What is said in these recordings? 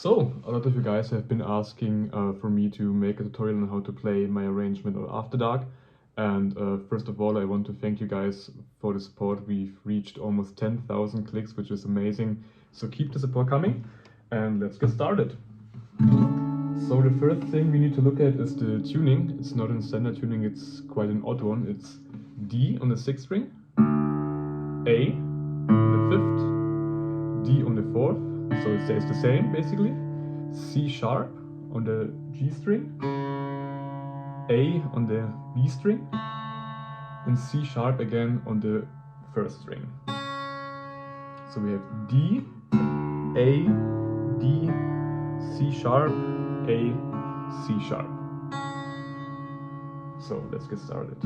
So, a lot of you guys have been asking for me to make a tutorial on how to play my arrangement on After Dark. And first of all, I want to thank you guys for the support. We've reached almost 10,000 clicks, which is amazing. So keep the support coming and let's get started. So the first thing we need to look at is the tuning. It's not in standard tuning, it's quite an odd one. It's D on the 6th string, A on the 5th, D on the 4th. So it stays the same basically. C sharp on the G string, A on the B string, and C sharp again on the 1st string. So we have D, A, D, C sharp, A, C sharp. So let's get started.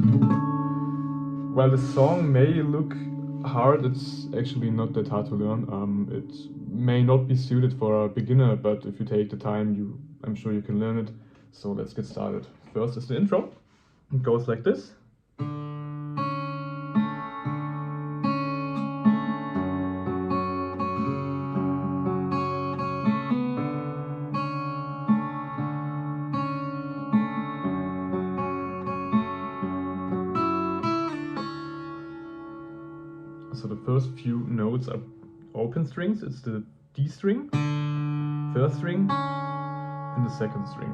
While the song may look hard, it's actually not that hard to learn. It may not be suited for a beginner, but if you take the time, I'm sure you can learn it. So let's get started. First is the intro. It goes like this. So the first few notes are open strings. It's the D string, 1st string, and the 2nd string.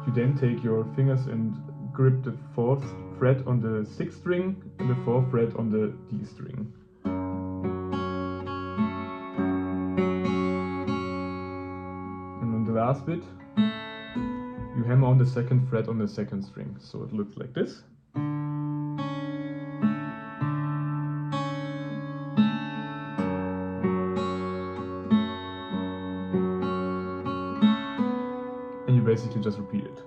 You then take your fingers and grip the 4th fret on the 6th string and the 4th fret on the D string. And on the last bit, you hammer on the 2nd fret on the 2nd string, so it looks like this. And you basically just repeat it.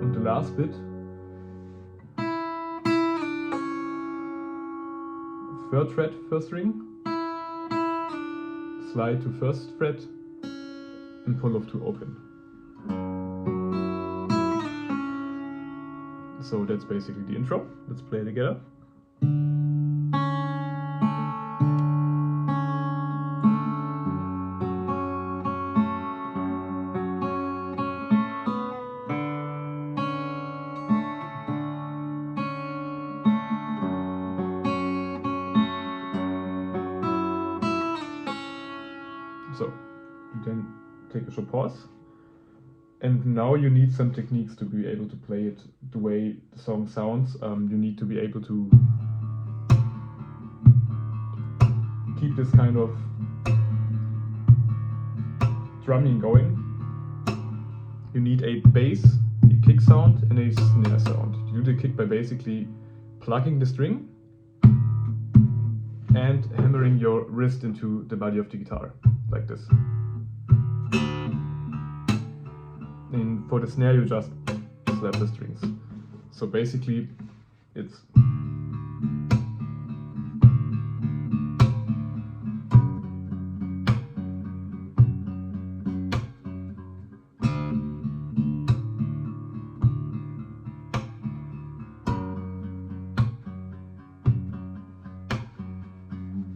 And the last bit, 3rd fret, 1st string, slide to 1st fret, and pull off to open. So that's basically the intro. Let's play it together. So you then take a short pause, and now you need some techniques to be able to play it the way the song sounds. You need to be able to keep this kind of drumming going. You need a bass, a kick sound, and a snare sound. You do the kick by basically plugging the string and hammering your wrist into the body of the guitar, like this. And for the snare you just slap the strings. So basically it's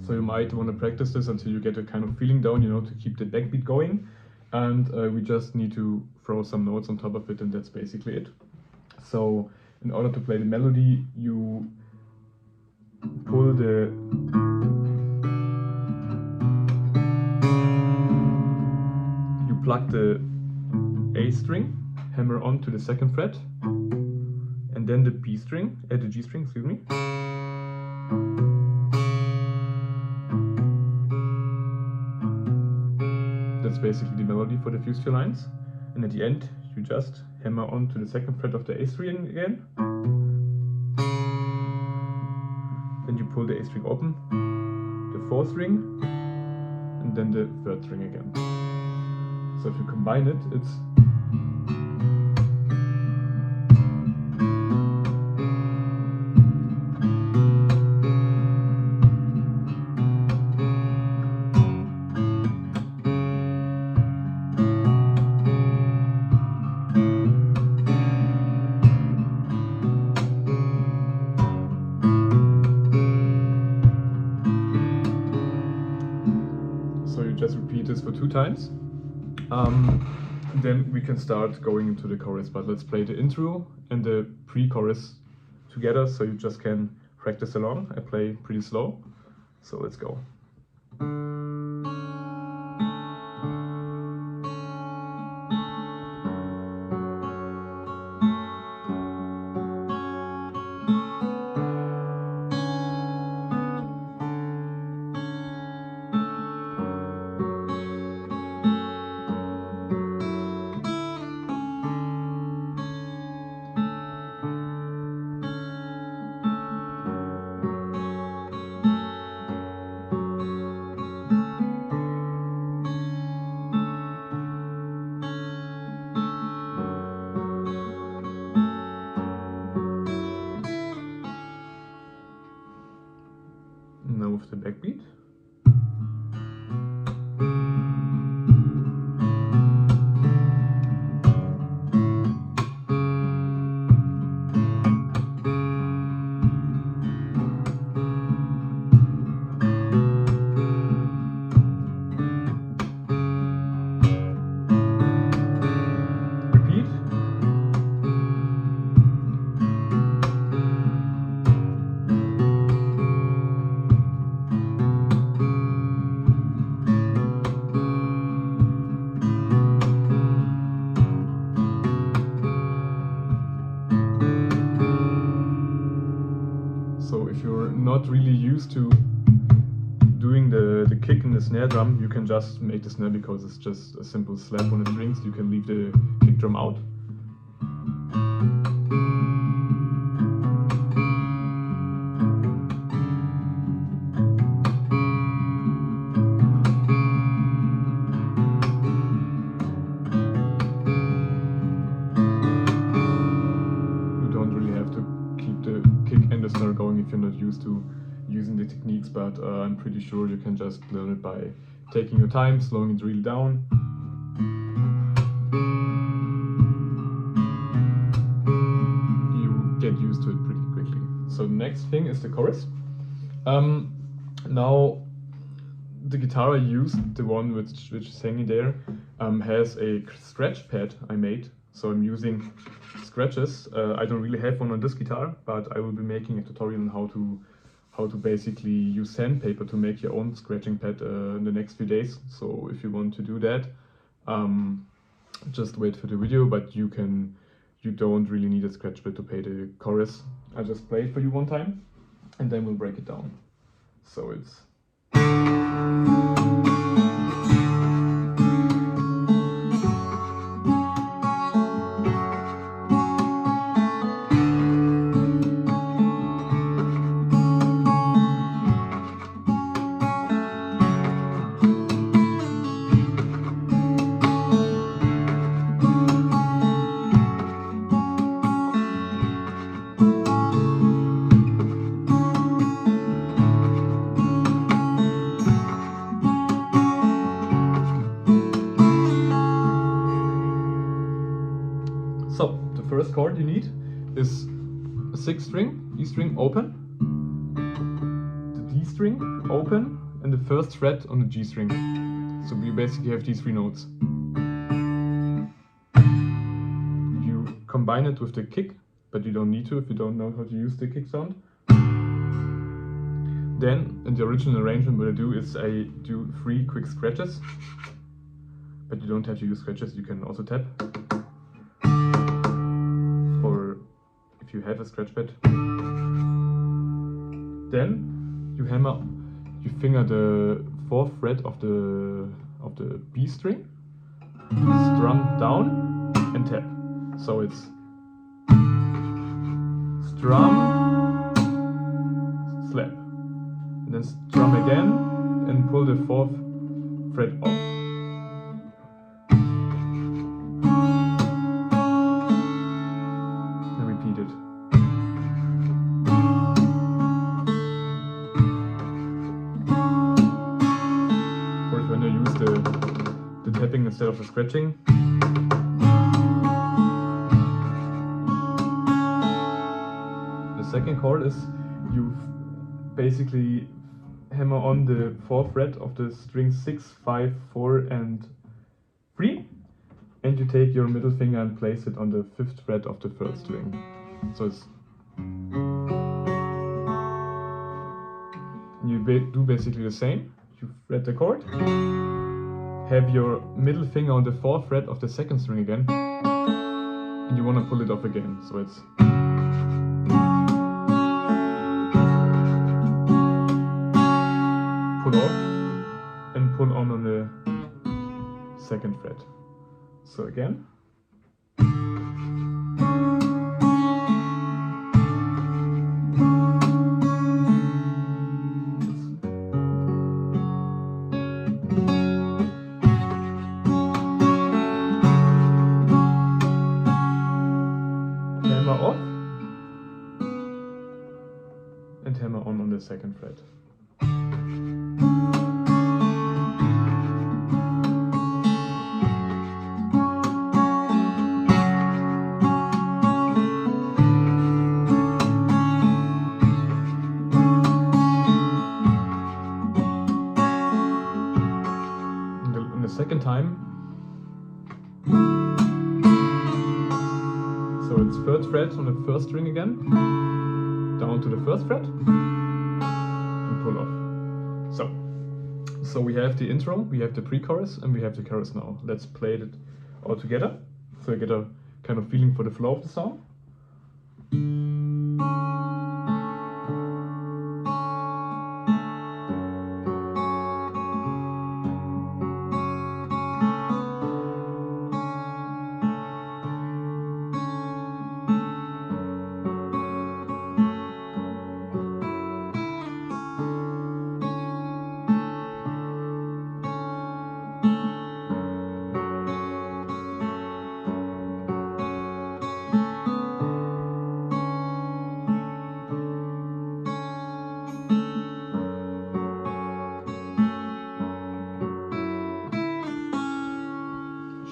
so you might want to practice this until you get a kind of feeling down, to keep the backbeat going. And we just need to throw some notes on top of it, and that's basically it. So in order to play the melody, you pull you plug the A string, hammer on to the 2nd fret, and then the G string, excuse me. That's basically the melody for the first few lines. And at the end, you just hammer on to the 2nd fret of the A string again. Then you pull the A string open, the 4th string, and then the 3rd string again. So if you combine it, it's you just repeat this for 2 times. Then we can start going into the chorus, but let's play the intro and the pre-chorus together so you just can practice along. I play pretty slow, so let's go. Now with the backbeat. Repeat. So if you're not really used to doing the kick in the snare drum, you can just make the snare because it's just a simple slap on the strings. You can leave the kick drum out. The snare going if you're not used to using the techniques, but I'm pretty sure you can just learn it by taking your time, slowing it really down. You get used to it pretty quickly. So the next thing is the chorus. Now the guitar I used, the one which is hanging there, has a scratch pad I made. So I'm using scratches. I don't really have one on this guitar, but I will be making a tutorial on how to basically use sandpaper to make your own scratching pad in the next few days. So if you want to do that, just wait for the video. But you don't really need a scratch pad to play the chorus. I'll just play it for you one time, and then we'll break it down. So it's. So the first chord you need is a 6th string, E string open, the D string open, and the first fret on the G string. So you basically have these 3 notes. You combine it with the kick, but you don't need to if you don't know how to use the kick sound. Then in the original arrangement what I do is I do 3 quick scratches, but you don't have to use scratches, you can also tap. If you have a scratch pad. Then you finger the 4th fret of the B string, strum down and tap. So it's strum, slap, and then strum again and pull the 4th fret off. The tapping instead of the scratching. The second chord is you basically hammer on the 4th fret of the string 6, 5, 4 and 3, and you take your middle finger and place it on the 5th fret of the 3rd string. So it's you do basically the same. You fret the chord, have your middle finger on the 4th fret of the 2nd string again, and you want to pull it off again. So it's pull off and pull on the 2nd fret. So again. Hammer off and hammer on the 2nd fret. And the second time, so it's 3rd fret on the 1st string again, down to the 1st fret, and pull off. So we have the intro, we have the pre-chorus, and we have the chorus now. Let's play it all together, so you get a kind of feeling for the flow of the song.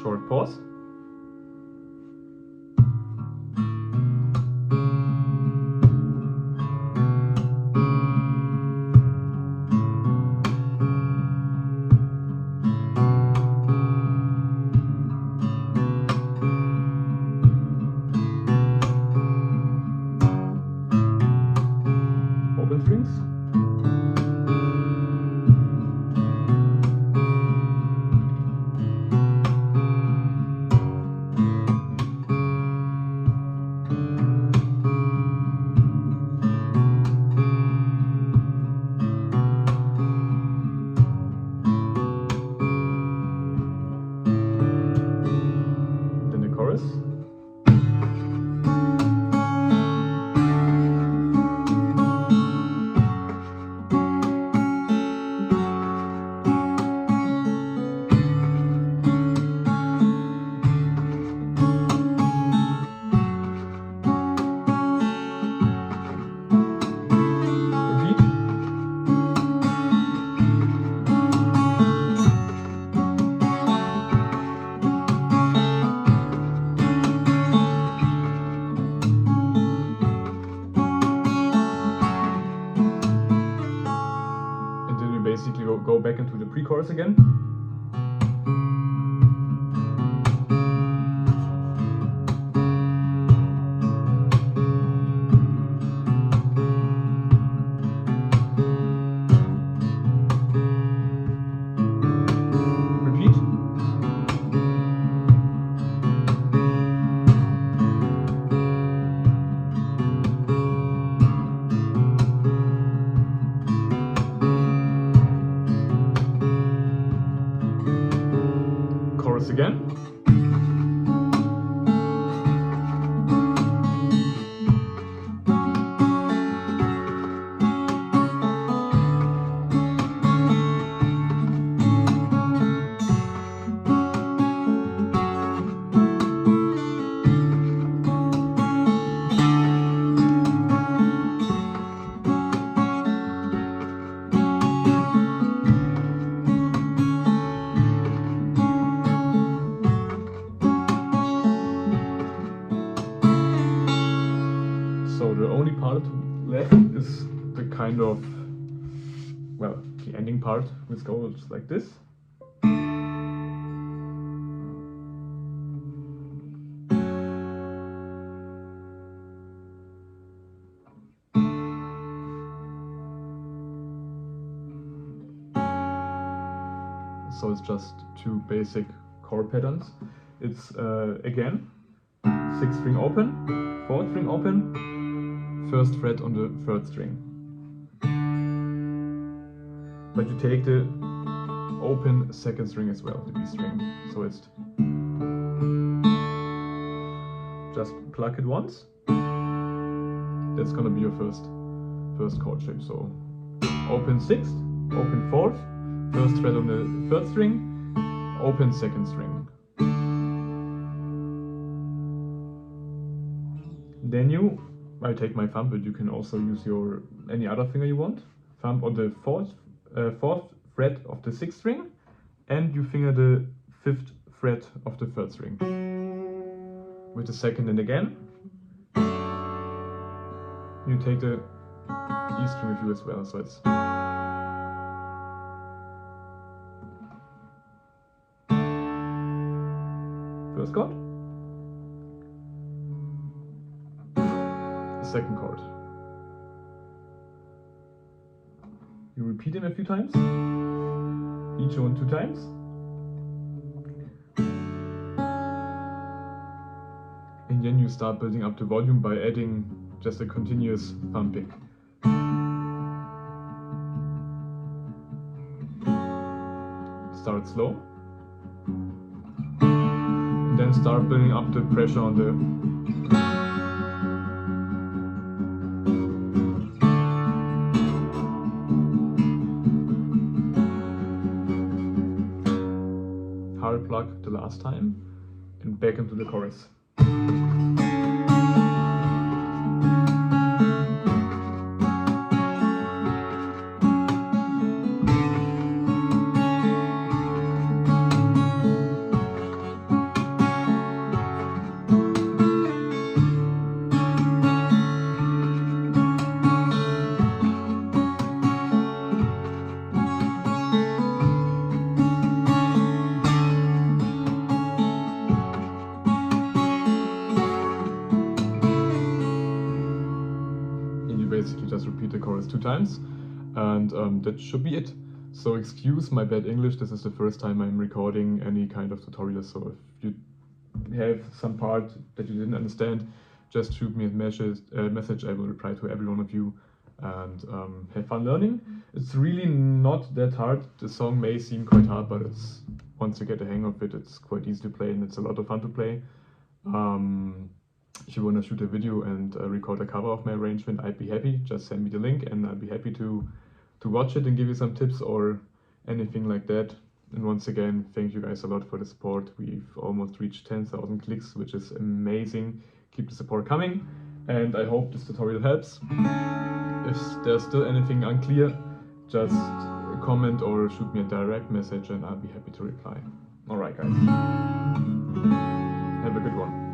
Short pause. Open strings. Chorus. Basically go back into the pre-chorus again. Repeat. Chorus again. beginning part, which goes like this. So it's just two basic chord patterns. It's again 6th string open, 4th string open, 1st fret on the 3rd string. But you take the open 2nd string as well, the B string. So it's just pluck it once. That's gonna be your first chord shape. So open 6th, open 4th, 1st fret on the 3rd string, open 2nd string. Then I take my thumb, but you can also use any other finger you want. Thumb on the 4th fret of the 6th string, and you finger the 5th fret of the 3rd string. With the 2nd and again, you take the E string with you as well. So it's first chord, second chord. You repeat them a few times, each one 2 times. And then you start building up the volume by adding just a continuous thumb pick. Start slow. And then start building up the pressure on the hard pluck the last time and back into the chorus. Basically just repeat the chorus 2 times, and that should be it. So excuse my bad English, this is the first time I'm recording any kind of tutorial, so if you have some part that you didn't understand, just shoot me a message, I will reply to every one of you, and have fun learning. It's really not that hard. The song may seem quite hard, but it's once you get the hang of it, it's quite easy to play and it's a lot of fun to play. If you want to shoot a video and record a cover of my arrangement, I'd be happy. Just send me the link and I'd be happy to watch it and give you some tips or anything like that. And once again, thank you guys a lot for the support. We've almost reached 10,000 clicks, which is amazing. Keep the support coming, and I hope this tutorial helps. If there's still anything unclear, just comment or shoot me a direct message and I'll be happy to reply. Alright guys, have a good one.